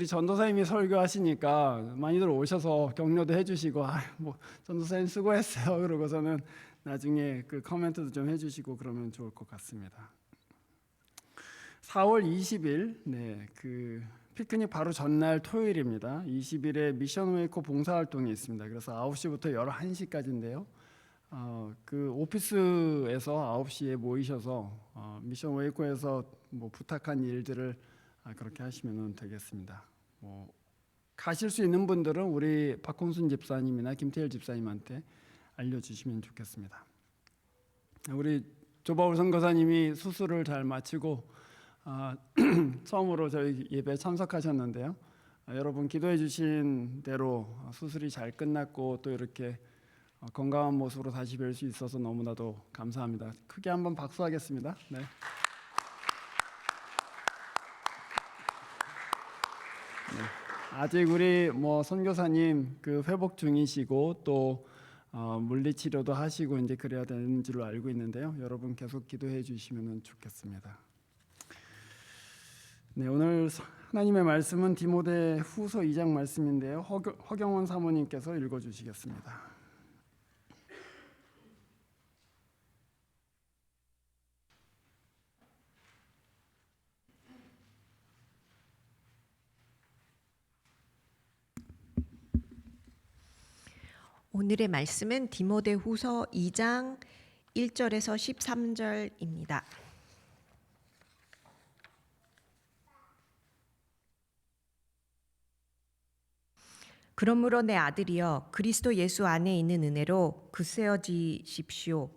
우리 전도사님이 설교하시니까 많이들 오셔서 격려도 해주시고 뭐 전도사님 수고했어요. 그러고서는 나중에 그 코멘트도 좀 해주시고 그러면 좋을 것 같습니다. 4월 20일 그 피크닉 바로 전날 토요일입니다. 20일에 미션 웨이코 봉사활동이 있습니다. 그래서 9시부터 11시까지인데요. 그 오피스에서 9시에 모이셔서 미션 웨이코에서 뭐 부탁한 일들을 그렇게 하시면 되겠습니다. 뭐 가실 수 있는 분들은 우리 박홍순 집사님이나 김태일 집사님한테 알려주시면 좋겠습니다. 우리 조바울 선교사님이 수술을 잘 마치고 처음으로 저희 예배에 참석하셨는데요. 여러분 기도해 주신 대로 수술이 잘 끝났고 또 이렇게 건강한 모습으로 다시 뵐 수 있어서 너무나도 감사합니다. 크게 한번 박수하겠습니다. 네. 아직 우리 뭐 선교사님 그 회복 중이시고 또 물리 치료도 하시고 이제 그래야 되는 줄로 알고 있는데요. 여러분 계속 기도해 주시면 좋겠습니다. 네, 오늘 하나님의 말씀은 디모데 후서 2장 말씀인데요. 허경원 사모님께서 읽어 주시겠습니다. 오늘의 말씀은 디모데 후서 2장 1절에서 13절입니다. 그러므로 내 아들이여 그리스도 예수 안에 있는 은혜로 굳세어지십시오.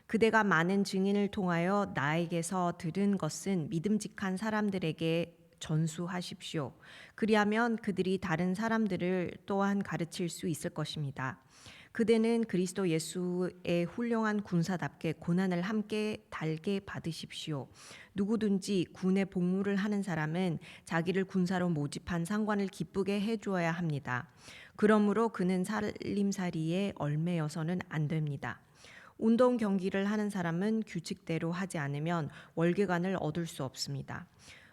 그대가 많은 증인을 통하여 나에게서 들은 것은 믿음직한 사람들에게 전수하십시오. 그리하면 그들이 다른 사람들을 또한 가르칠 수 있을 것입니다. 그대는 그리스도 예수의 훌륭한 군사답게 고난을 함께 달게 받으십시오. 누구든지 군에 복무를 하는 사람은 자기를 군사로 모집한 상관을 기쁘게 해주어야 합니다. 그러므로 그는 살림살이에 얽매여서는 안 됩니다. 운동 경기를 하는 사람은 규칙대로 하지 않으면 월계관을 얻을 수 없습니다.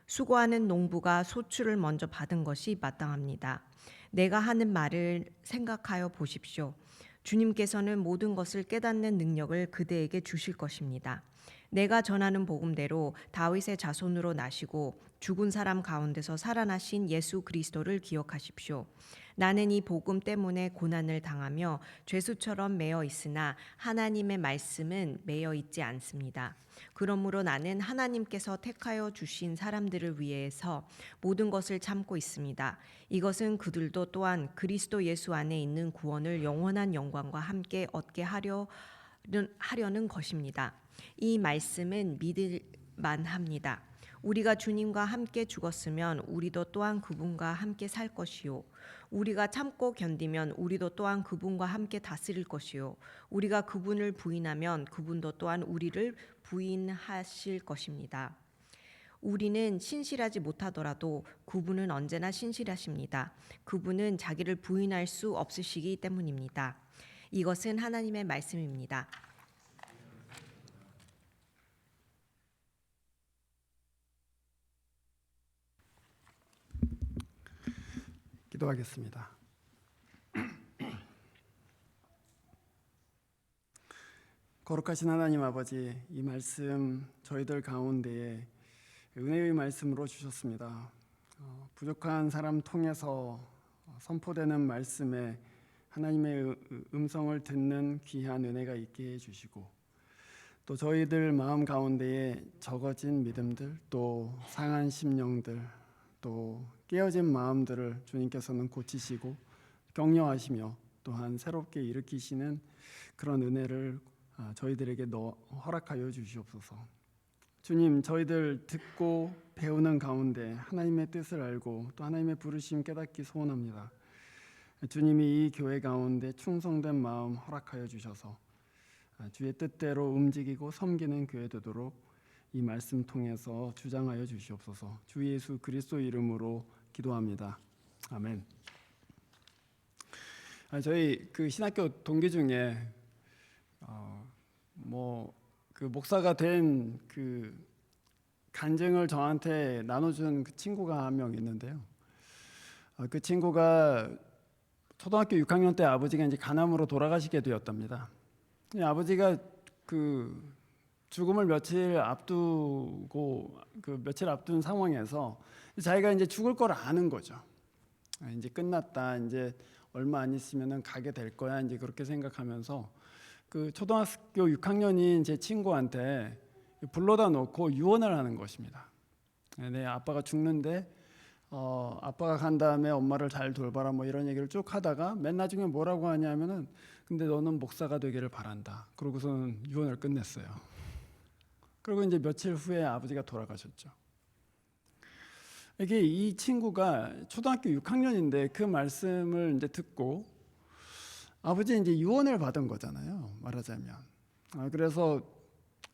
수고하는 농부가 소출을 먼저 받은 것이 마땅합니다. 내가 하는 말을 생각하여 보십시오. 주님께서는 모든 것을 깨닫는 능력을 그대에게 주실 것입니다. 내가 전하는 복음대로 다윗의 자손으로 나시고 죽은 사람 가운데서 살아나신 예수 그리스도를 기억하십시오. 나는 이 복음 때문에 고난을 당하며 죄수처럼 매여 있으나 하나님의 말씀은 매여 있지 않습니다. 그러므로 나는 하나님께서 택하여 주신 사람들을 위해서 모든 것을 참고 있습니다. 이것은 그들도 또한 그리스도 예수 안에 있는 구원을 영원한 영광과 함께 얻게 하려는 것입니다. 이 말씀은 믿을 만합니다. 우리가 주님과 함께 죽었으면 우리도 또한 그분과 함께 살 것이요. 우리가 참고 견디면 우리도 또한 그분과 함께 다스릴 것이요. 우리가 그분을 부인하면 그분도 또한 우리를 부인하실 것입니다. 우리는 신실하지 못하더라도 그분은 언제나 신실하십니다. 그분은 자기를 부인할 수 없으시기 때문입니다. 이것은 하나님의 말씀입니다. 기도하겠습니다. 거룩하신 하나님 아버지, 이 말씀 저희들 가운데에 은혜의 말씀으로 주셨습니다. 부족한 사람 통해서 선포되는 말씀에 하나님의 음성을 듣는 귀한 은혜가 있게 해주시고 또 저희들 마음 가운데에 적어진 믿음들 또 상한 심령들 또 깨어진 마음들을 주님께서는 고치시고 격려하시며 또한 새롭게 일으키시는 그런 은혜를 저희들에게 허락하여 주시옵소서. 주님, 저희들 듣고 배우는 가운데 하나님의 뜻을 알고 또 하나님의 부르심 깨닫기 소원합니다. 주님이 이 교회 가운데 충성된 마음 허락하여 주셔서 주의 뜻대로 움직이고 섬기는 교회 되도록 이 말씀 통해서 주장하여 주시옵소서. 주 예수 그리스도 이름으로 기도합니다. 아멘. 저희 그 신학교 동기 중에 그 목사가 된 그 간증을 저한테 나눠준 그 친구가 한 명 있는데요. 그 친구가 초등학교 6학년 때 아버지가 이제 간암으로 돌아가시게 되었답니다. 아버지가 그 죽음을 며칠 앞둔 상황에서 자기가 이제 죽을 걸 아는 거죠. 이제 끝났다. 이제 얼마 안 있으면은 가게 될 거야. 이제 그렇게 생각하면서 그 초등학교 6학년인 제 친구한테 불러다 놓고 유언을 하는 것입니다. 내 아빠가 죽는데 아빠가 간 다음에 엄마를 잘 돌봐라 뭐 이런 얘기를 쭉 하다가 맨 나중에 뭐라고 하냐면은 근데 너는 목사가 되기를 바란다. 그러고서는 유언을 끝냈어요. 그리고 이제 며칠 후에 아버지가 돌아가셨죠. 이게 이 친구가 초등학교 6학년인데 그 말씀을 이제 듣고 아버지 이제 유언을 받은 거잖아요. 말하자면. 그래서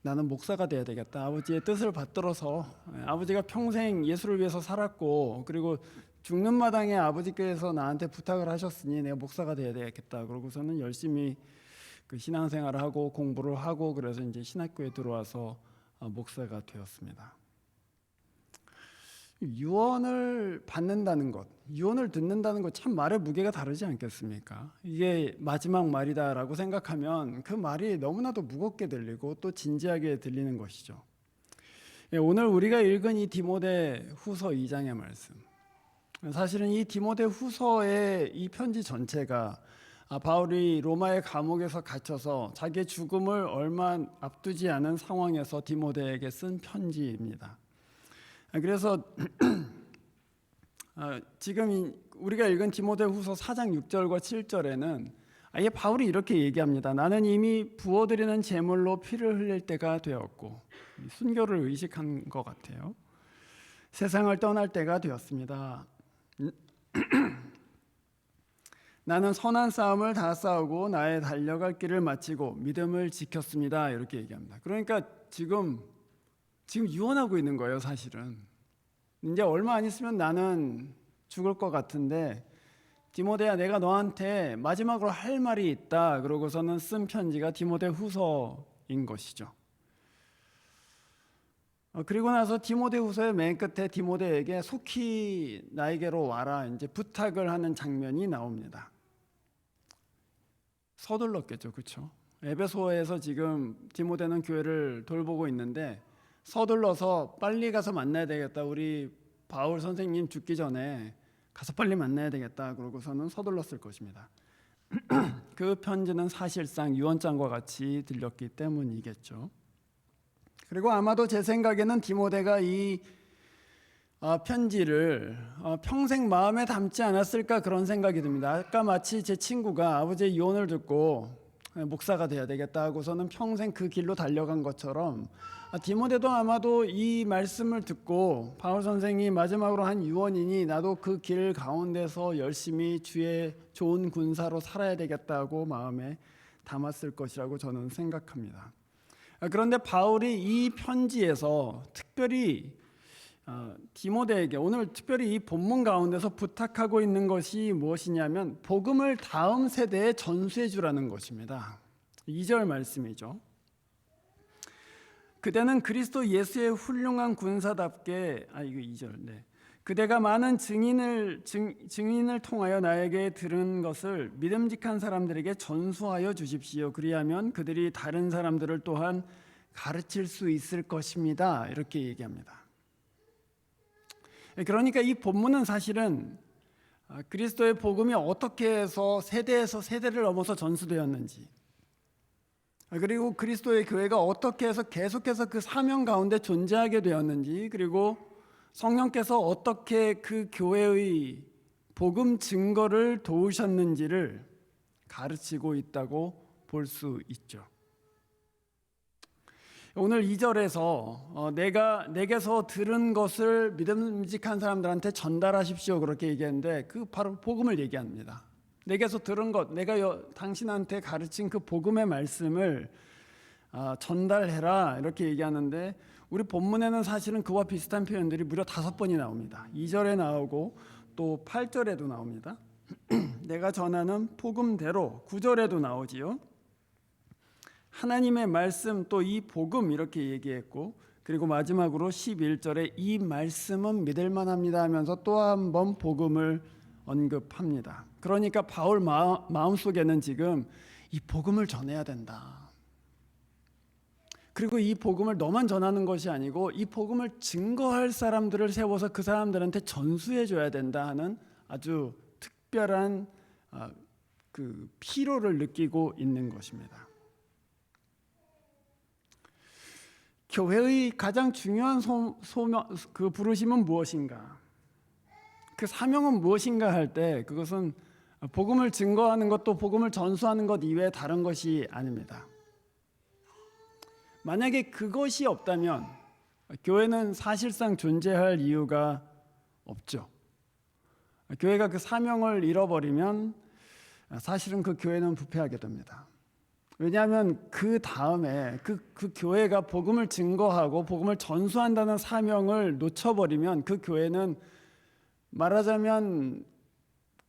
나는 목사가 돼야 되겠다. 아버지의 뜻을 받들어서 아버지가 평생 예수를 위해서 살았고 그리고 죽는 마당에 아버지께서 나한테 부탁을 하셨으니 내가 목사가 돼야 되겠다. 그러고서는 열심히 그 신앙생활을 하고 공부를 하고 그래서 이제 신학교에 들어와서 목사가 되었습니다. 유언을 받는다는 것, 유언을 듣는다는 것 참 말의 무게가 다르지 않겠습니까? 이게 마지막 말이다라고 생각하면 그 말이 너무나도 무겁게 들리고 또 진지하게 들리는 것이죠. 오늘 우리가 읽은 이 디모데 후서 2장의 말씀, 사실은 이 디모데 후서의 이 편지 전체가 바울이 로마의 감옥에서 갇혀서 자기의 죽음을 얼마 앞두지 않은 상황에서 디모데에게 쓴 편지입니다. 그래서 지금 우리가 읽은 디모데 후서 4장 6절과 7절에는 아예 바울이 이렇게 얘기합니다. 나는 이미 부어드리는 제물로 피를 흘릴 때가 되었고, 순교를 의식한 것 같아요. 세상을 떠날 때가 되었습니다. 나는 선한 싸움을 다 싸우고 나의 달려갈 길을 마치고 믿음을 지켰습니다. 이렇게 얘기합니다. 그러니까 지금 유언하고 있는 거예요. 사실은 이제 얼마 안 있으면 나는 죽을 것 같은데 디모데야, 내가 너한테 마지막으로 할 말이 있다. 그러고서는 쓴 편지가 디모데 후서인 것이죠. 그리고 나서 디모데 후서의 맨 끝에 디모데에게 속히 나에게로 와라 이제 부탁을 하는 장면이 나옵니다. 서둘렀겠죠, 그렇죠? 에베소에서 지금 디모데는 교회를 돌보고 있는데 서둘러서 빨리 가서 만나야 되겠다. 우리 바울 선생님 죽기 전에 가서 빨리 만나야 되겠다. 그러고서는 서둘렀을 것입니다. 그 편지는 사실상 유언장과 같이 들렸기 때문이겠죠. 그리고 아마도 제 생각에는 디모데가 이 편지를 평생 마음에 담지 않았을까 그런 생각이 듭니다. 아까 마치 제 친구가 아버지의 유언을 듣고 목사가 돼야 되겠다 하고서는 평생 그 길로 달려간 것처럼 디모데도 아마도 이 말씀을 듣고 바울 선생이 마지막으로 한 유언이니 나도 그 길 가운데서 열심히 주의 좋은 군사로 살아야 되겠다고 마음에 담았을 것이라고 저는 생각합니다. 그런데 바울이 이 편지에서 특별히 디모데에게 오늘 특별히 이 본문 가운데서 부탁하고 있는 것이 무엇이냐면 복음을 다음 세대에 전수해 주라는 것입니다. 2절 말씀이죠. 그대는 그리스도 예수의 훌륭한 군사답게 이거 2절. 네. 그대가 많은 증인을 통하여 나에게 들은 것을 믿음직한 사람들에게 전수하여 주십시오. 그리하면 그들이 다른 사람들을 또한 가르칠 수 있을 것입니다. 이렇게 얘기합니다. 그러니까 이 본문은 사실은 그리스도의 복음이 어떻게 해서 세대에서 세대를 넘어서 전수되었는지, 그리고 그리스도의 교회가 어떻게 해서 계속해서 그 사명 가운데 존재하게 되었는지, 그리고 성령께서 어떻게 그 교회의 복음 증거를 도우셨는지를 가르치고 있다고 볼 수 있죠. 오늘 2절에서 내게서 들은 것을 믿음직한 사람들한테 전달하십시오 그렇게 얘기했는데 그 바로 복음을 얘기합니다. 내게서 들은 것, 내가 당신한테 가르친 그 복음의 말씀을 전달해라 이렇게 얘기하는데 우리 본문에는 사실은 그와 비슷한 표현들이 무려 5번이 나옵니다. 2절에 나오고 또 8절에도 나옵니다. 내가 전하는 복음대로 9절에도 나오지요. 하나님의 말씀 또 이 복음 이렇게 얘기했고 그리고 마지막으로 11절에 이 말씀은 믿을 만합니다 하면서 또 한 번 복음을 언급합니다. 그러니까 바울 마음속에는 지금 이 복음을 전해야 된다. 그리고 이 복음을 너만 전하는 것이 아니고 이 복음을 증거할 사람들을 세워서 그 사람들한테 전수해 줘야 된다 하는 아주 특별한 그 피로를 느끼고 있는 것입니다. 교회의 가장 중요한 그 부르심은 무엇인가? 그 사명은 무엇인가 할 때 그것은 복음을 증거하는 것도 복음을 전수하는 것 이외에 다른 것이 아닙니다. 만약에 그것이 없다면 교회는 사실상 존재할 이유가 없죠. 교회가 그 사명을 잃어버리면 사실은 그 교회는 부패하게 됩니다. 왜냐하면 그 다음에 그 교회가 복음을 증거하고 복음을 전수한다는 사명을 놓쳐버리면 그 교회는 말하자면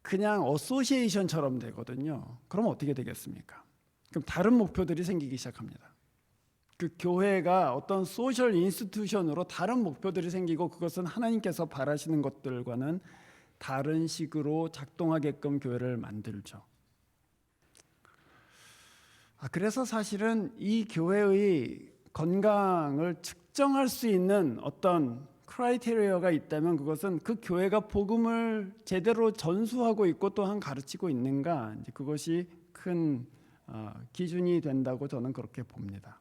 그냥 어소시에이션처럼 되거든요. 그럼 어떻게 되겠습니까? 그럼 다른 목표들이 생기기 시작합니다. 그 교회가 어떤 소셜 인스티튜션으로 다른 목표들이 생기고 그것은 하나님께서 바라시는 것들과는 다른 식으로 작동하게끔 교회를 만들죠. 그래서 사실은 이 교회의 건강을 측정할 수 있는 어떤 크라이테리어가 있다면 그것은 그 교회가 복음을 제대로 전수하고 있고 또한 가르치고 있는가, 이제 그것이 큰 기준이 된다고 저는 그렇게 봅니다.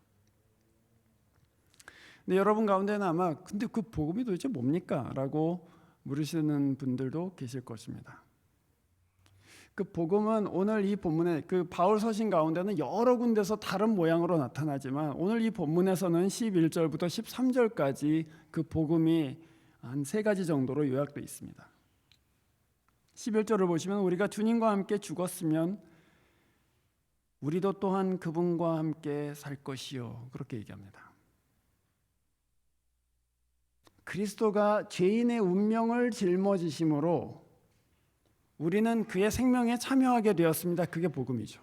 근데 여러분 가운데는 아마 근데 그 복음이 도대체 뭡니까? 라고 물으시는 분들도 계실 것입니다. 그 복음은 오늘 이 본문에 그 바울 서신 가운데는 여러 군데서 다른 모양으로 나타나지만 오늘 이 본문에서는 11절부터 13절까지 그 복음이 한 3가지 정도로 요약되어 있습니다. 11절을 보시면 우리가 주님과 함께 죽었으면 우리도 또한 그분과 함께 살 것이요, 그렇게 얘기합니다. 그리스도가 죄인의 운명을 짊어지심으로 우리는 그의 생명에 참여하게 되었습니다. 그게 복음이죠.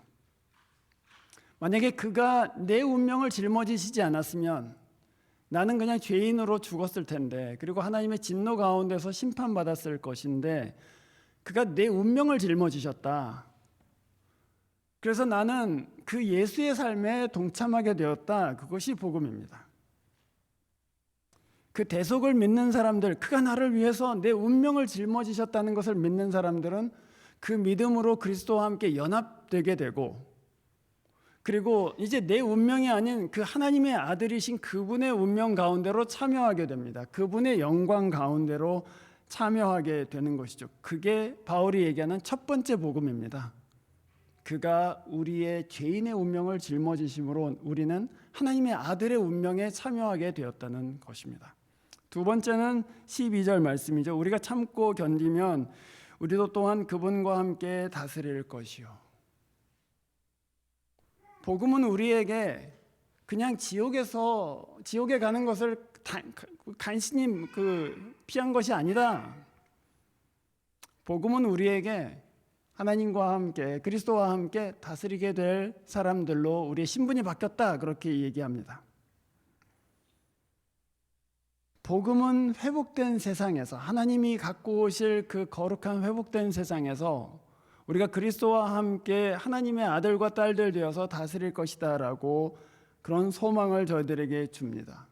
만약에 그가 내 운명을 짊어지시지 않았으면 나는 그냥 죄인으로 죽었을 텐데, 그리고 하나님의 진노 가운데서 심판받았을 것인데 그가 내 운명을 짊어지셨다. 그래서 나는 그 예수의 삶에 동참하게 되었다. 그것이 복음입니다. 그 대속을 믿는 사람들, 그가 나를 위해서 내 운명을 짊어지셨다는 것을 믿는 사람들은 그 믿음으로 그리스도와 함께 연합되게 되고, 그리고 이제 내 운명이 아닌 그 하나님의 아들이신 그분의 운명 가운데로 참여하게 됩니다. 그분의 영광 가운데로 참여하게 되는 것이죠. 그게 바울이 얘기하는 첫 번째 복음입니다. 그가 우리의 죄인의 운명을 짊어지심으로 우리는 하나님의 아들의 운명에 참여하게 되었다는 것입니다. 두 번째는 12절 말씀이죠. 우리가 참고 견디면 우리도 또한 그분과 함께 다스릴 것이요. 복음은 우리에게 그냥 지옥에 가는 것을 간신히 피한 것이 아니다. 복음은 우리에게 하나님과 함께 그리스도와 함께 다스리게 될 사람들로 우리의 신분이 바뀌었다, 그렇게 얘기합니다. 복음은 회복된 세상에서, 하나님이 갖고 오실 그 거룩한 회복된 세상에서 우리가 그리스도와 함께 하나님의 아들과 딸들 되어서 다스릴 것이다 라고 그런 소망을 저희들에게 줍니다.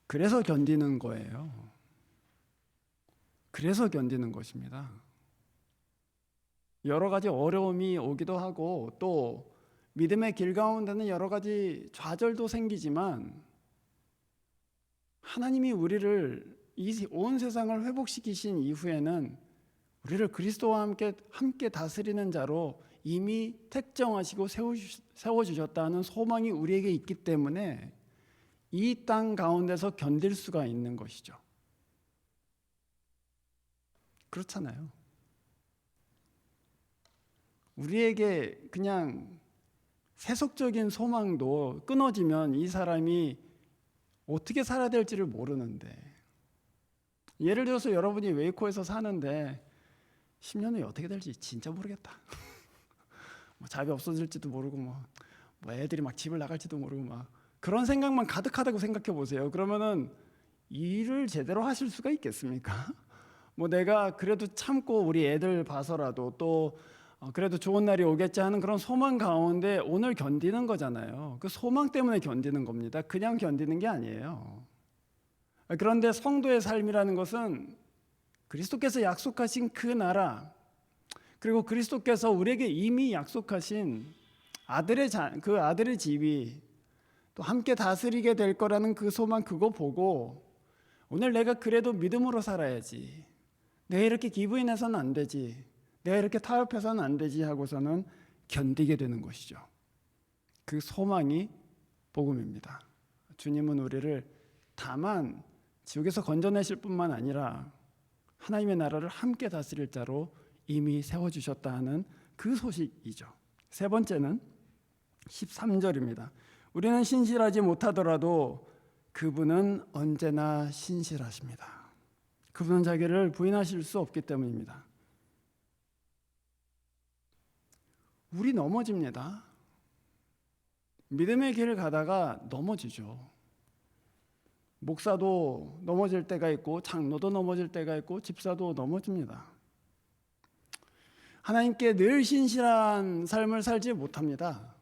그래서 견디는 거예요. 그래서 견디는 것입니다. 여러 가지 어려움이 오기도 하고 또 믿음의 길 가운데는 여러 가지 좌절도 생기지만 하나님이 우리를 이 온 세상을 회복시키신 이후에는 우리를 그리스도와 함께 다스리는 자로 이미 택정하시고 세워주셨다는 소망이 우리에게 있기 때문에 이 땅 가운데서 견딜 수가 있는 것이죠. 그렇잖아요. 우리에게 그냥 세속적인 소망도 끊어지면 이 사람이 어떻게 살아야 될지를 모르는데, 예를 들어서 여러분이 웨이코에서 사는데 10년 후에 어떻게 될지 진짜 모르겠다. 뭐 잡이 없어질지도 모르고 뭐 애들이 막 집을 나갈지도 모르고 막 그런 생각만 가득하다고 생각해 보세요. 그러면은 일을 제대로 하실 수가 있겠습니까? 뭐 내가 그래도 참고 우리 애들 봐서라도 또 그래도 좋은 날이 오겠지 하는 그런 소망 가운데 오늘 견디는 거잖아요. 그 소망 때문에 견디는 겁니다. 그냥 견디는 게 아니에요. 그런데 성도의 삶이라는 것은 그리스도께서 약속하신 그 나라, 그리고 그리스도께서 우리에게 이미 약속하신 그 아들의 집이 또 함께 다스리게 될 거라는 그 소망, 그거 보고 오늘 내가 그래도 믿음으로 살아야지, 내가 이렇게 기부인해서는 안 되지, 내가 이렇게 타협해서는 안 되지 하고서는 견디게 되는 것이죠. 그 소망이 복음입니다. 주님은 우리를 다만 지옥에서 건져내실 뿐만 아니라 하나님의 나라를 함께 다스릴 자로 이미 세워주셨다 하는 그 소식이죠. 세 번째는 13절입니다. 우리는 신실하지 못하더라도 그분은 언제나 신실하십니다. 그분은 자기를 부인하실 수 없기 때문입니다. 우리 넘어집니다. 믿음의 길을 가다가 넘어지죠. 목사도 넘어질 때가 있고 장로도 넘어질 때가 있고 집사도 넘어집니다. 하나님께 늘 신실한 삶을 살지 못합니다.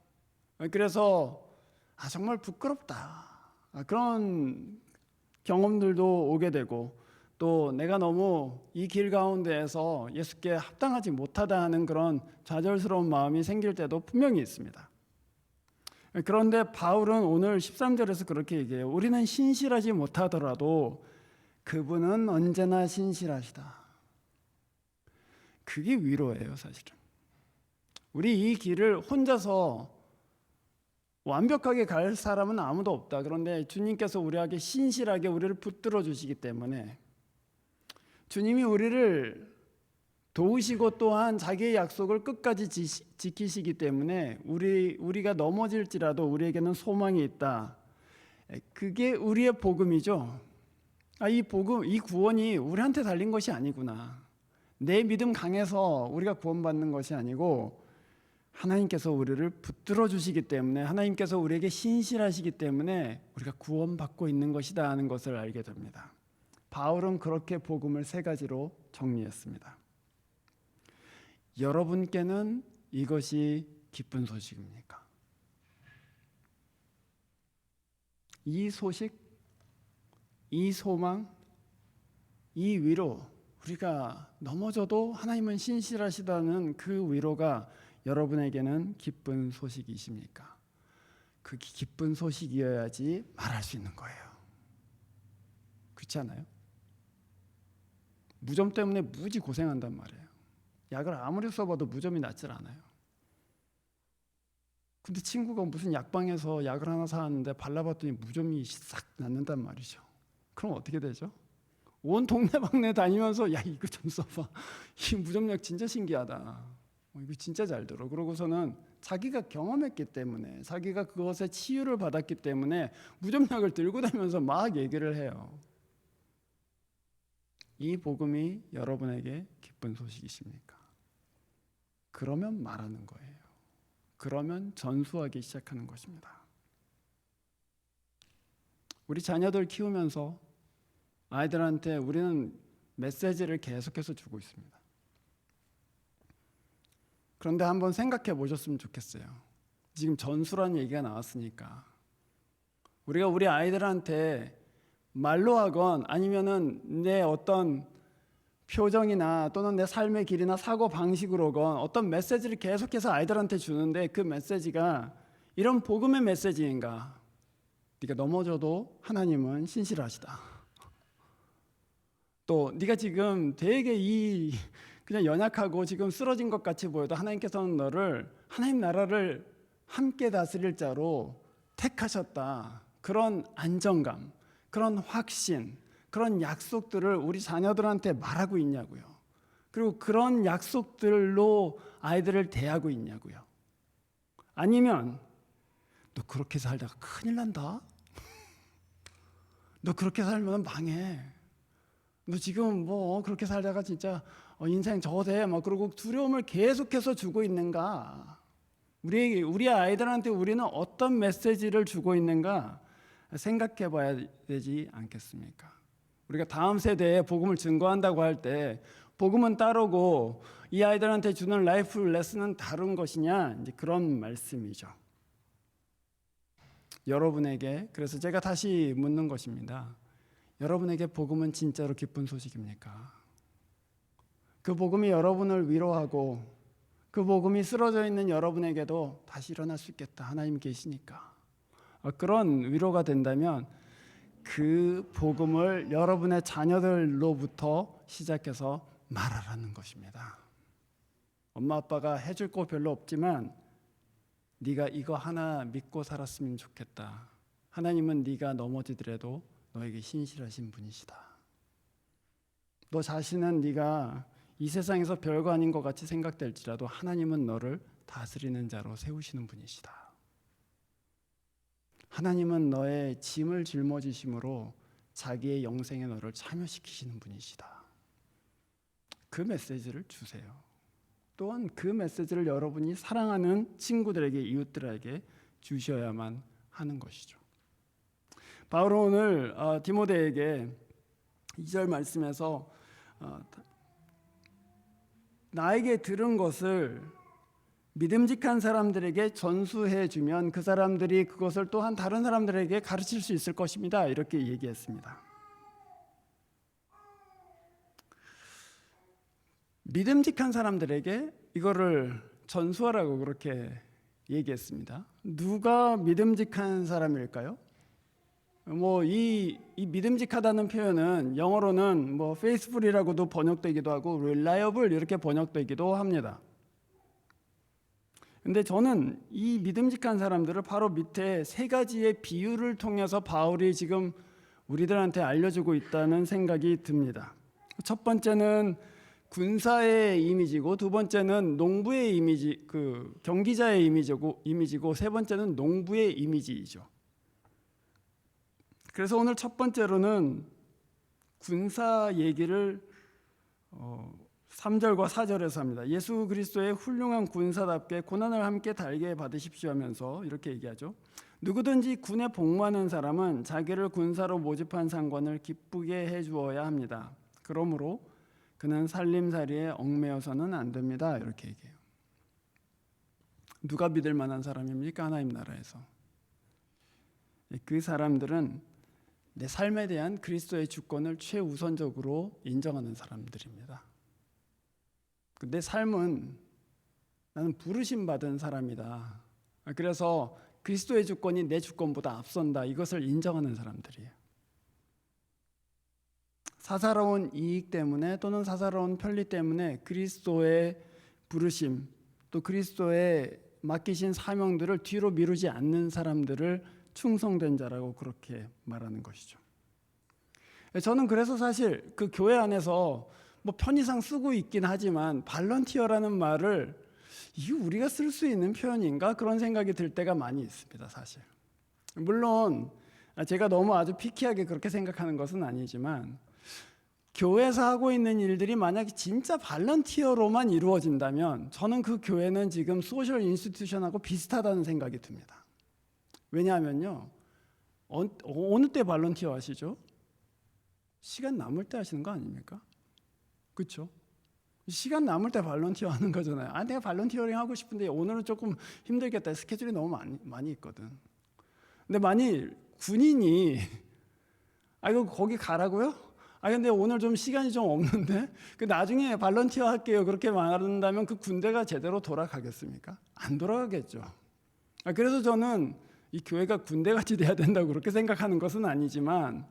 그래서 정말 부끄럽다, 그런 경험들도 오게 되고, 또 내가 너무 이 길 가운데에서 예수께 합당하지 못하다 하는 그런 좌절스러운 마음이 생길 때도 분명히 있습니다. 그런데 바울은 오늘 13절에서 그렇게 얘기해요. 우리는 신실하지 못하더라도 그분은 언제나 신실하시다. 그게 위로예요, 사실은. 우리 이 길을 혼자서 완벽하게 갈 사람은 아무도 없다. 그런데 주님께서 우리에게 신실하게 우리를 붙들어 주시기 때문에, 주님이 우리를 도우시고 또한 자기의 약속을 끝까지 지키시기 때문에 우리가 넘어질지라도 우리에게는 소망이 있다. 그게 우리의 복음이죠. 이 복음, 이 구원이 우리한테 달린 것이 아니구나. 내 믿음 강해서 우리가 구원받는 것이 아니고 하나님께서 우리를 붙들어 주시기 때문에, 하나님께서 우리에게 신실하시기 때문에 우리가 구원받고 있는 것이다 하는 것을 알게 됩니다. 바울은 그렇게 복음을 세 가지로 정리했습니다. 여러분께는 이것이 기쁜 소식입니까? 이 소식, 이 소망, 이 위로, 우리가 넘어져도 하나님은 신실하시다는 그 위로가 여러분에게는 기쁜 소식이십니까? 그게 기쁜 소식이어야지 말할 수 있는 거예요. 그렇지 않아요? 무좀 때문에 무지 고생한단 말이에요. 약을 아무리 써봐도 무좀이 낫질 않아요. 근데 친구가 무슨 약방에서 약을 하나 사왔는데 발라봤더니 무좀이 싹 낫는단 말이죠. 그럼 어떻게 되죠? 온 동네방네 다니면서 야, 이거 좀 써봐, 이 무좀약 진짜 신기하다, 이거 진짜 잘 들어. 그러고서는 자기가 경험했기 때문에, 자기가 그것에 치유를 받았기 때문에 무좀약을 들고 다니면서 막 얘기를 해요. 이 복음이 여러분에게 기쁜 소식이십니까? 그러면 말하는 거예요. 그러면 전수하기 시작하는 것입니다. 우리 자녀들 키우면서 아이들한테 우리는 메시지를 계속해서 주고 있습니다. 그런데 한번 생각해 보셨으면 좋겠어요. 지금 전수라는 얘기가 나왔으니까 우리가 우리 아이들한테 말로 하건 아니면은 내 어떤 표정이나 또는 내 삶의 길이나 사고 방식으로건 어떤 메시지를 계속해서 아이들한테 주는데, 그 메시지가 이런 복음의 메시지인가? 네가 넘어져도 하나님은 신실하시다. 또 네가 지금 되게 그냥 연약하고 지금 쓰러진 것 같이 보여도 하나님께서는 너를 하나님 나라를 함께 다스릴 자로 택하셨다. 그런 안정감, 그런 확신, 그런 약속들을 우리 자녀들한테 말하고 있냐고요. 그리고 그런 약속들로 아이들을 대하고 있냐고요. 아니면 너 그렇게 살다가 큰일 난다, 너 그렇게 살면 망해, 너 지금 뭐 그렇게 살다가 진짜 인생 저돼, 그러고 두려움을 계속해서 주고 있는가? 우리 아이들한테 우리는 어떤 메시지를 주고 있는가 생각해 봐야 되지 않겠습니까? 우리가 다음 세대에 복음을 증거한다고 할 때 복음은 따르고 이 아이들한테 주는 라이프 레슨은 다른 것이냐, 이제 그런 말씀이죠. 여러분에게, 그래서 제가 다시 묻는 것입니다. 여러분에게 복음은 진짜로 기쁜 소식입니까? 그 복음이 여러분을 위로하고 그 복음이 쓰러져 있는 여러분에게도 다시 일어날 수 있겠다, 하나님 계시니까, 그런 위로가 된다면 그 복음을 여러분의 자녀들로부터 시작해서 말하라는 것입니다. 엄마 아빠가 해줄 거 별로 없지만 네가 이거 하나 믿고 살았으면 좋겠다. 하나님은 네가 넘어지더라도 너에게 신실하신 분이시다. 너 자신은 네가 이 세상에서 별거 아닌 것 같이 생각될지라도 하나님은 너를 다스리는 자로 세우시는 분이시다. 하나님은 너의 짐을 짊어지심으로 자기의 영생에 너를 참여시키시는 분이시다. 그 메시지를 주세요. 또한 그 메시지를 여러분이 사랑하는 친구들에게, 이웃들에게 주셔야만 하는 것이죠. 바울은 오늘 디모데에게 2절 말씀에서 나에게 들은 것을 믿음직한 사람들에게 전수해 주면 그 사람들이 그것을 또한 다른 사람들에게 가르칠 수 있을 것입니다. 이렇게 얘기했습니다. 믿음직한 사람들에게 이거를 전수하라고 그렇게 얘기했습니다. 누가 믿음직한 사람일까요? 이 믿음직하다는 표현은 영어로는 faithful이라고도 번역되기도 하고 reliable 이렇게 번역되기도 합니다. 근데 저는 이 믿음직한 사람들을 바로 밑에 세 가지의 비유를 통해서 바울이 지금 우리들한테 알려주고 있다는 생각이 듭니다. 첫 번째는 군사의 이미지고, 두 번째는 농부의 이미지, 경기자의 이미지고, 세 번째는 농부의 이미지이죠. 그래서 오늘 첫 번째로는 군사 얘기를 3절과 4절에서 합니다. 예수 그리스도의 훌륭한 군사답게 고난을 함께 달게 받으십시오 하면서 이렇게 얘기하죠. 누구든지 군에 복무하는 사람은 자기를 군사로 모집한 상관을 기쁘게 해주어야 합니다. 그러므로 그는 살림살이에 얽매여서는 안 됩니다. 이렇게 얘기해요. 누가 믿을 만한 사람입니까? 하나님 나라에서. 그 사람들은 내 삶에 대한 그리스도의 주권을 최우선적으로 인정하는 사람들입니다. 내 삶은 나는 부르심 받은 사람이다. 그래서 그리스도의 주권이 내 주권보다 앞선다. 이것을 인정하는 사람들이에요. 사사로운 이익 때문에 또는 사사로운 편리 때문에 그리스도의 부르심, 또 그리스도의 맡기신 사명들을 뒤로 미루지 않는 사람들을 충성된 자라고 그렇게 말하는 것이죠. 저는 그래서 사실 그 교회 안에서 편의상 쓰고 있긴 하지만 발런티어라는 말을 이게 우리가 쓸 수 있는 표현인가? 그런 생각이 들 때가 많이 있습니다. 사실 물론 제가 너무 아주 피키하게 그렇게 생각하는 것은 아니지만 교회에서 하고 있는 일들이 만약에 진짜 발런티어로만 이루어진다면 저는 그 교회는 지금 소셜 인스티튜션하고 비슷하다는 생각이 듭니다. 왜냐하면요, 어느 때 발런티어 하시죠? 시간 남을 때 하시는 거 아닙니까? 그렇죠? 시간 남을 때 발런티어 하는 거잖아요. 내가 발런티어링 하고 싶은데 오늘은 조금 힘들겠다. 스케줄이 너무 많이 있거든. 근데 만일 군인이 이거 거기 가라고요? 근데 오늘 좀 시간이 좀 없는데 나중에 발런티어 할게요. 그렇게 말한다면 그 군대가 제대로 돌아가겠습니까? 안 돌아가겠죠. 그래서 저는 이 교회가 군대같이 돼야 된다고 그렇게 생각하는 것은 아니지만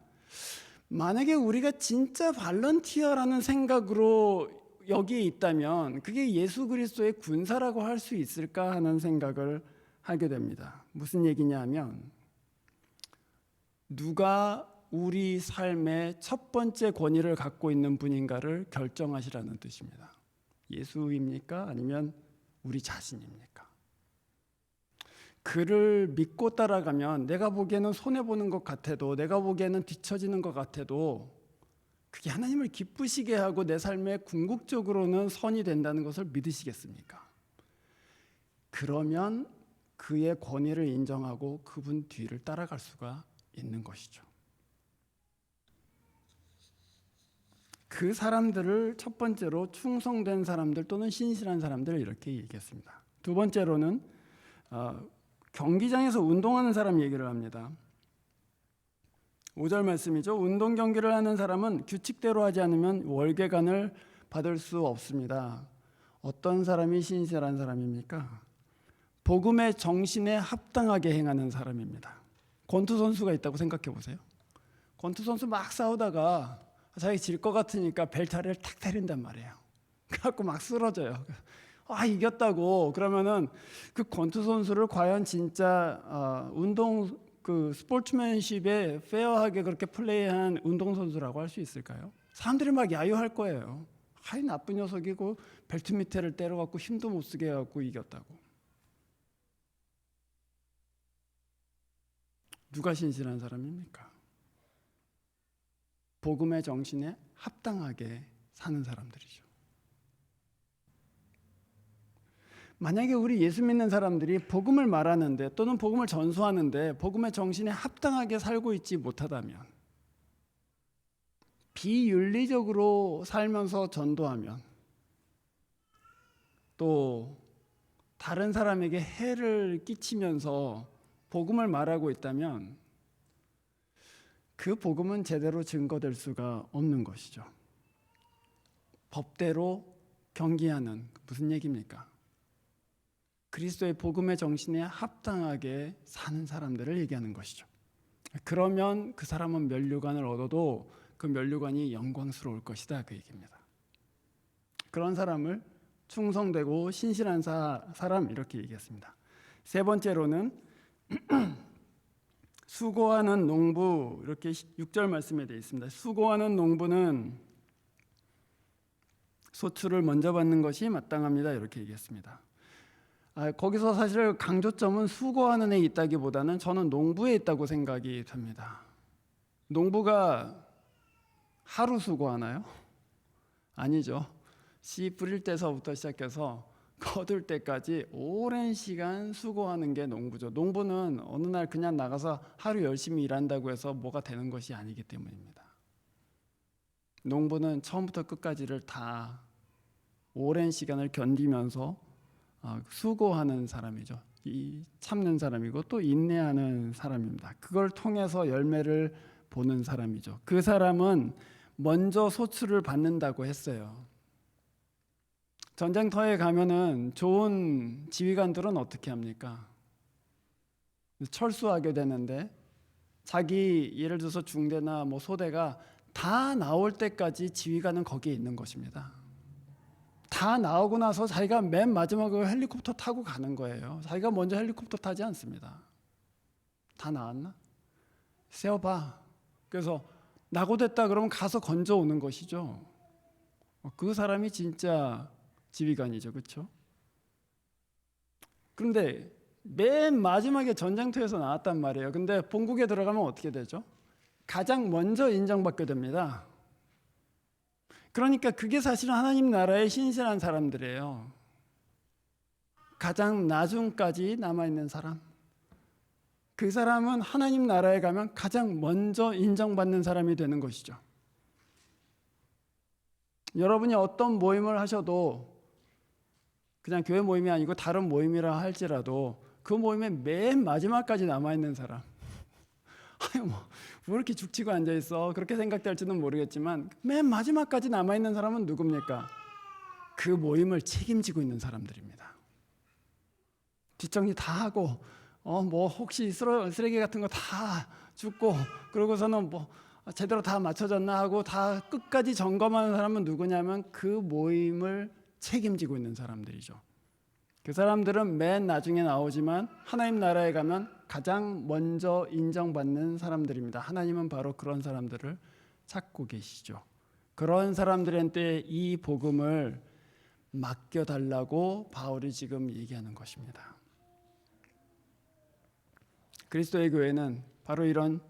만약에 우리가 진짜 발런티어라는 생각으로 여기에 있다면 그게 예수 그리스도의 군사라고 할 수 있을까 하는 생각을 하게 됩니다. 무슨 얘기냐 하면 누가 우리 삶의 첫 번째 권위를 갖고 있는 분인가를 결정하시라는 뜻입니다. 예수입니까? 아니면 우리 자신입니까? 그를 믿고 따라가면 내가 보기에는 손해보는 것 같아도, 내가 보기에는 뒤처지는 것 같아도 그게 하나님을 기쁘시게 하고 내 삶에 궁극적으로는 선이 된다는 것을 믿으시겠습니까? 그러면 그의 권위를 인정하고 그분 뒤를 따라갈 수가 있는 것이죠. 그 사람들을 첫 번째로 충성된 사람들 또는 신실한 사람들 이렇게 얘기했습니다. 두 번째로는 경기장에서 운동하는 사람 얘기를 합니다. 5절 말씀이죠. 운동 경기를 하는 사람은 규칙대로 하지 않으면 월계관을 받을 수 없습니다. 어떤 사람이 신실한 사람입니까? 복음의 정신에 합당하게 행하는 사람입니다. 권투 선수가 있다고 생각해 보세요. 권투 선수 막 싸우다가 자기 질 것 같으니까 벨타리를 탁 때린단 말이에요. 그래갖고 막 쓰러져요. 이겼다고. 그러면은 그 권투 선수를 과연 진짜 운동 그 스포츠맨십에 페어하게 그렇게 플레이한 운동 선수라고 할 수 있을까요? 사람들이 막 야유할 거예요. 하이 나쁜 녀석이고 벨트 밑에를 때려갖고 힘도 못 쓰게 해갖고 이겼다고. 누가 신실한 사람입니까? 복음의 정신에 합당하게 사는 사람들이죠. 만약에 우리 예수 믿는 사람들이 복음을 말하는데 또는 복음을 전수하는데 복음의 정신에 합당하게 살고 있지 못하다면, 비윤리적으로 살면서 전도하면, 또 다른 사람에게 해를 끼치면서 복음을 말하고 있다면 그 복음은 제대로 증거될 수가 없는 것이죠. 법대로 경기하는, 무슨 얘기입니까? 그리스도의 복음의 정신에 합당하게 사는 사람들을 얘기하는 것이죠. 그러면 그 사람은 면류관을 얻어도 그 면류관이 영광스러울 것이다, 그 얘기입니다. 그런 사람을 충성되고 신실한 사람 이렇게 얘기했습니다. 세 번째로는 수고하는 농부, 이렇게 6절 말씀에 되어 있습니다. 수고하는 농부는 소출을 먼저 받는 것이 마땅합니다, 이렇게 얘기했습니다. 거기서 사실 강조점은 수고하는 에 있다기보다는 저는 농부에 있다고 생각이 됩니다. 농부가 하루 수고하나요? 아니죠. 씨 뿌릴 때서부터 시작해서 거둘 때까지 오랜 시간 수고하는 게 농부죠. 농부는 어느 날 그냥 나가서 하루 열심히 일한다고 해서 뭐가 되는 것이 아니기 때문입니다. 농부는 처음부터 끝까지를 다 오랜 시간을 견디면서 수고하는 사람이죠. 참는 사람이고 또 인내하는 사람입니다. 그걸 통해서 열매를 보는 사람이죠. 그 사람은 먼저 소출을 받는다고 했어요. 전쟁터에 가면은 좋은 지휘관들은 어떻게 합니까? 철수하게 되는데 자기 예를 들어서 중대나 뭐 소대가 다 나올 때까지 지휘관은 거기에 있는 것입니다. 다 나오고 나서 자기가 맨 마지막으로 헬리콥터 타고 가는 거예요. 자기가 먼저 헬리콥터 타지 않습니다. 다 나왔나? 세워봐. 그래서 낙오됐다 그러면 가서 건져오는 것이죠. 그 사람이 진짜 지휘관이죠, 그렇죠? 그런데 맨 마지막에 전쟁터에서 나왔단 말이에요. 근데 본국에 들어가면 어떻게 되죠? 가장 먼저 인정받게 됩니다. 그러니까 그게 사실은 하나님 나라의 신실한 사람들이에요. 가장 나중까지 남아있는 사람. 그 사람은 하나님 나라에 가면 가장 먼저 인정받는 사람이 되는 것이죠. 여러분이 어떤 모임을 하셔도 그냥 교회 모임이 아니고 다른 모임이라 할지라도 그 모임의 맨 마지막까지 남아있는 사람. 왜 이렇게 죽치고 앉아있어? 그렇게 생각될지는 모르겠지만 맨 마지막까지 남아있는 사람은 누굽니까? 그 모임을 책임지고 있는 사람들입니다. 뒷정리 다 하고 뭐 혹시 쓰레기 같은 거 다 줍고 그러고서는 뭐 제대로 다 맞춰졌나 하고 다 끝까지 점검하는 사람은 누구냐면 그 모임을 책임지고 있는 사람들이죠. 그 사람들은 맨 나중에 나오지만 하나님 나라에 가면 가장 먼저 인정받는 사람들입니다. 하나님은 바로 그런 사람들을 찾고 계시죠. 그런 사람들한테 이 복음을 맡겨달라고 바울이 지금 얘기하는 것입니다. 그리스도의 교회는 바로 이런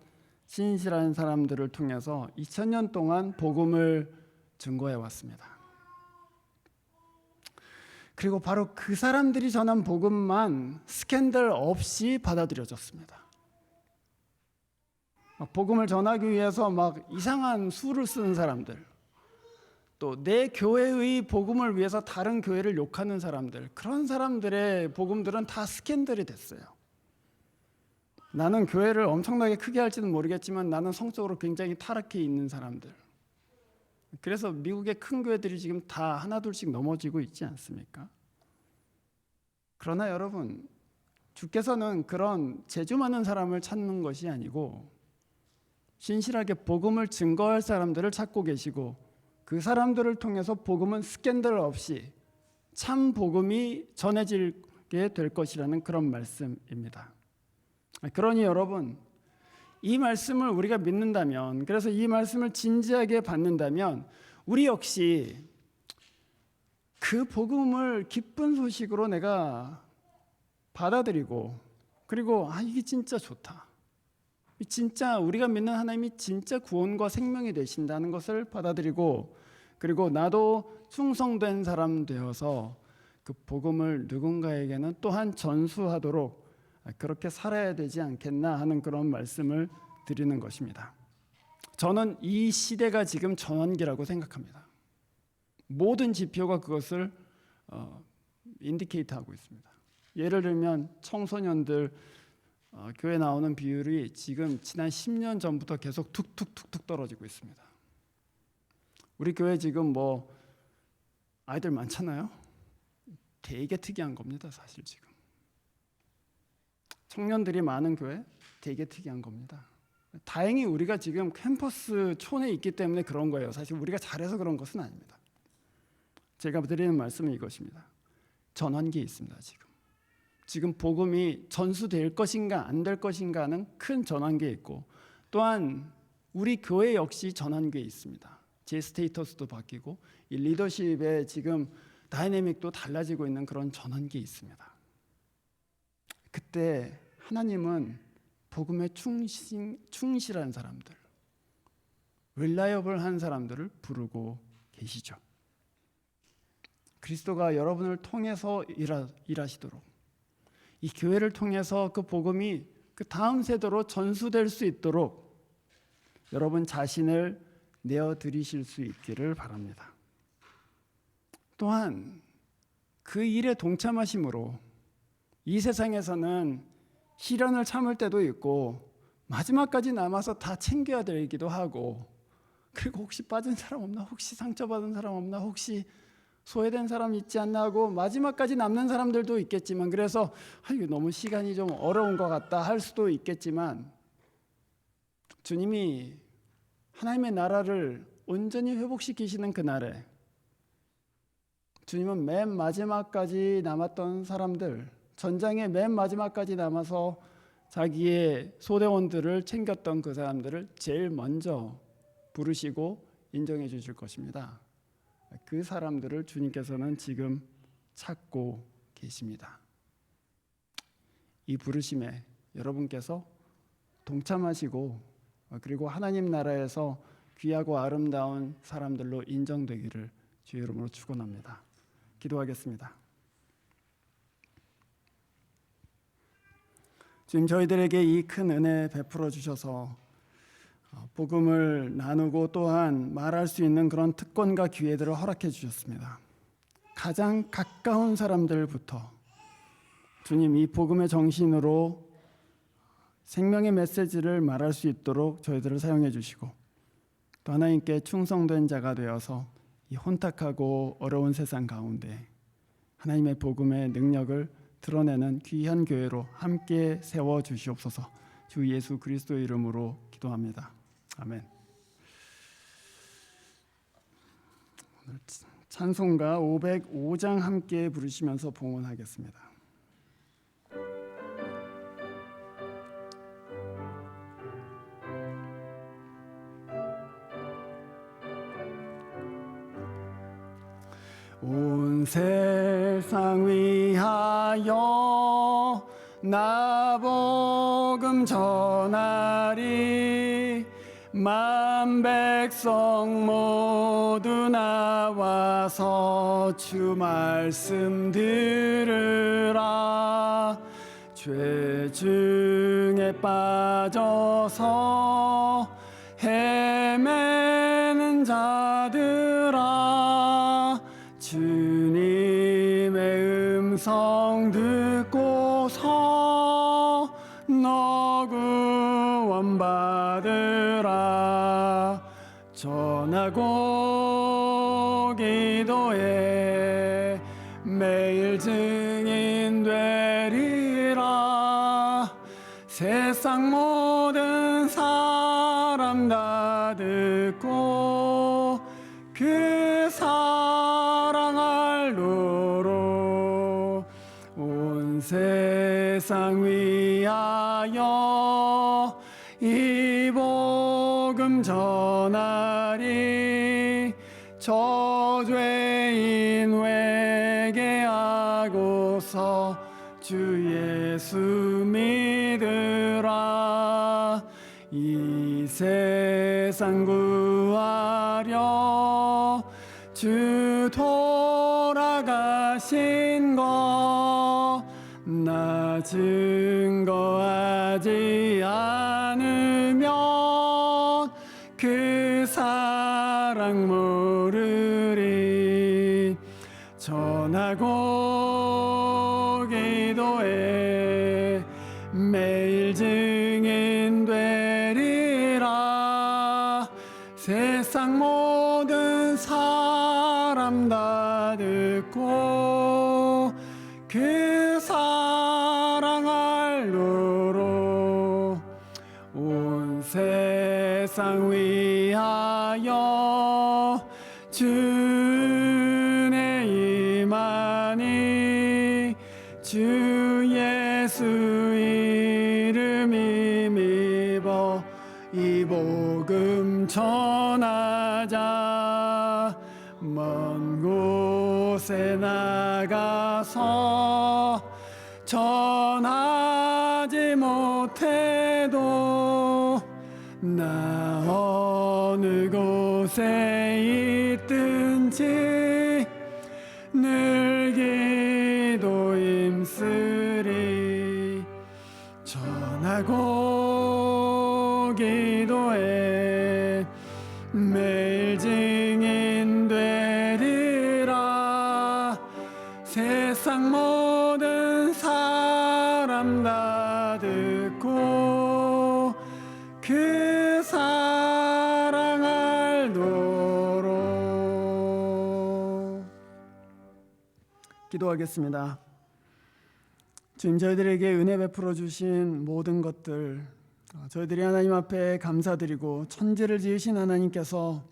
신실한 사람들을 통해서 2000년 동안 복음을 증거해 왔습니다. 그리고 바로 그 사람들이 전한 복음만 스캔들 없이 받아들여졌습니다. 복음을 전하기 위해서 막 이상한 수를 쓰는 사람들, 또 내 교회의 복음을 위해서 다른 교회를 욕하는 사람들, 그런 사람들의 복음들은 다 스캔들이 됐어요. 나는 교회를 엄청나게 크게 할지는 모르겠지만 나는 성적으로 굉장히 타락해 있는 사람들. 그래서 미국의 큰 교회들이 지금 다 하나둘씩 넘어지고 있지 않습니까? 그러나 여러분, 주께서는 그런 재주 많은 사람을 찾는 것이 아니고 신실하게 복음을 증거할 사람들을 찾고 계시고, 그 사람들을 통해서 복음은 스캔들 없이 참 복음이 전해지게 될 것이라는 그런 말씀입니다. 그러니 여러분, 이 말씀을 우리가 믿는다면, 그래서 이 말씀을 진지하게 받는다면 우리 역시 그 복음을 기쁜 소식으로 내가 받아들이고, 그리고 이게 진짜 좋다, 진짜 우리가 믿는 하나님이 진짜 구원과 생명이 되신다는 것을 받아들이고, 그리고 나도 충성된 사람 되어서 그 복음을 누군가에게는 또한 전수하도록 그렇게 살아야 되지 않겠나 하는 그런 말씀을 드리는 것입니다. 저는 이 시대가 지금 전환기라고 생각합니다. 모든 지표가 그것을 인디케이트하고 있습니다. 예를 들면 청소년들 교회 나오는 비율이 지금 지난 10년 전부터 계속 툭툭툭툭 떨어지고 있습니다. 우리 교회 지금 아이들 많잖아요. 되게 특이한 겁니다. 사실 지금 청년들이 많은 교회 되게 특이한 겁니다. 다행히 우리가 지금 캠퍼스 촌에 있기 때문에 그런 거예요. 사실 우리가 잘해서 그런 것은 아닙니다. 제가 드리는 말씀은 이것입니다. 전환기에 있습니다. 지금 복음이 전수될 것인가 안 될 것인가는 큰 전환기에 있고, 또한 우리 교회 역시 전환기에 있습니다. 제 스테이터스도 바뀌고 이 리더십의 지금 다이내믹도 달라지고 있는 그런 전환기에 있습니다. 그때 하나님은 복음에 충실한 사람들, 릴라이어블한 사람들을 부르고 계시죠. 그리스도가 여러분을 통해서 일하시도록, 이 교회를 통해서 그 복음이 그 다음 세대로 전수될 수 있도록 여러분 자신을 내어드리실 수 있기를 바랍니다. 또한 그 일에 동참하심으로 이 세상에서는 시련을 참을 때도 있고 마지막까지 남아서 다 챙겨야 되기도 하고, 그리고 혹시 빠진 사람 없나, 혹시 상처받은 사람 없나, 혹시 소외된 사람 있지 않나 하고 마지막까지 남는 사람들도 있겠지만, 그래서 이거 너무 시간이 좀 어려운 것 같다 할 수도 있겠지만, 주님이 하나님의 나라를 온전히 회복시키시는 그날에 주님은 맨 마지막까지 남았던 사람들, 전장의 맨 마지막까지 남아서 자기의 소대원들을 챙겼던 그 사람들을 제일 먼저 부르시고 인정해 주실 것입니다. 그 사람들을 주님께서는 지금 찾고 계십니다. 이 부르심에 여러분께서 동참하시고, 그리고 하나님 나라에서 귀하고 아름다운 사람들로 인정되기를 주의 이름으로 축원합니다. 기도하겠습니다. 주님, 저희들에게 이 큰 은혜 베풀어 주셔서 복음을 나누고 또한 말할 수 있는 그런 특권과 기회들을 허락해 주셨습니다. 가장 가까운 사람들부터 주님, 이 복음의 정신으로 생명의 메시지를 말할 수 있도록 저희들을 사용해 주시고, 또 하나님께 충성된 자가 되어서 이 혼탁하고 어려운 세상 가운데 하나님의 복음의 능력을 드러내는 귀한 교회로 함께 세워 주시옵소서. 주 예수 그리스도의 이름으로 기도합니다. 아멘. 오늘 찬송가 505장 함께 부르시면서 봉헌하겠습니다. 온 세상 위하여 나 복음 전하리, 만 백성 모두 나와서 주 말씀 들으라. 죄 중에 빠져서 헤매는 자들아, 주님의 음성 듣고서 너 구원받으라. 전하고 기도해 매일 증인 되리라. 세상 모든 사람 다 듣고 그 사랑 알도록 온 세상 위하여 이 복음 전하리. 저죄인 회개하고서 주 예수 믿으라. 이 세상 구하려 주 돌아가신 거 나 증거하지 않으면 그 사랑 모르리. 전하고 기도해 매일 증인 되리라. 세상 모든 사람 다 듣고 그 사랑 알도록 온 세상 위하여 주의 임하니. 주 예수 이름 힘입어 이 복음 전하자. 먼 곳에 나가서 전하지 못해도 나 어느 곳에 있든지 늘 기도 힘쓰리. 전하고 기도해 매일 증인 되리라. 세상 모든 사람 다 듣고 그 사랑 알도록. 기도하겠습니다. 주님, 저희들에게 은혜 베풀어 주신 모든 것들 저희들이 하나님 앞에 감사드리고 천지를 지으신 하나님께서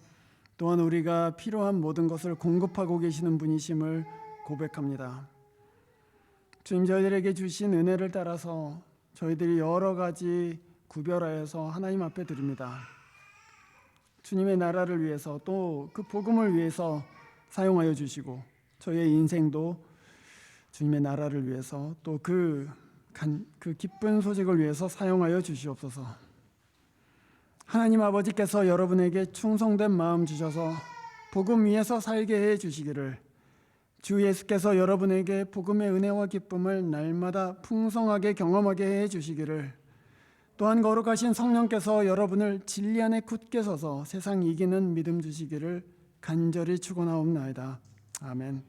또한 우리가 필요한 모든 것을 공급하고 계시는 분이심을 고백합니다. 주님, 저희들에게 주신 은혜를 따라서 저희들이 여러 가지 구별하여서 하나님 앞에 드립니다. 주님의 나라를 위해서 또 그 복음을 위해서 사용하여 주시고 저희의 인생도 주님의 나라를 위해서 또 그 기쁜 소식을 위해서 사용하여 주시옵소서. 하나님 아버지께서 여러분에게 충성된 마음 주셔서 복음 위에서 살게 해 주시기를, 주 예수께서 여러분에게 복음의 은혜와 기쁨을 날마다 풍성하게 경험하게 해 주시기를, 또한 거룩하신 성령께서 여러분을 진리 안에 굳게 서서 세상 이기는 믿음 주시기를 간절히 축원하옵나이다. 아멘.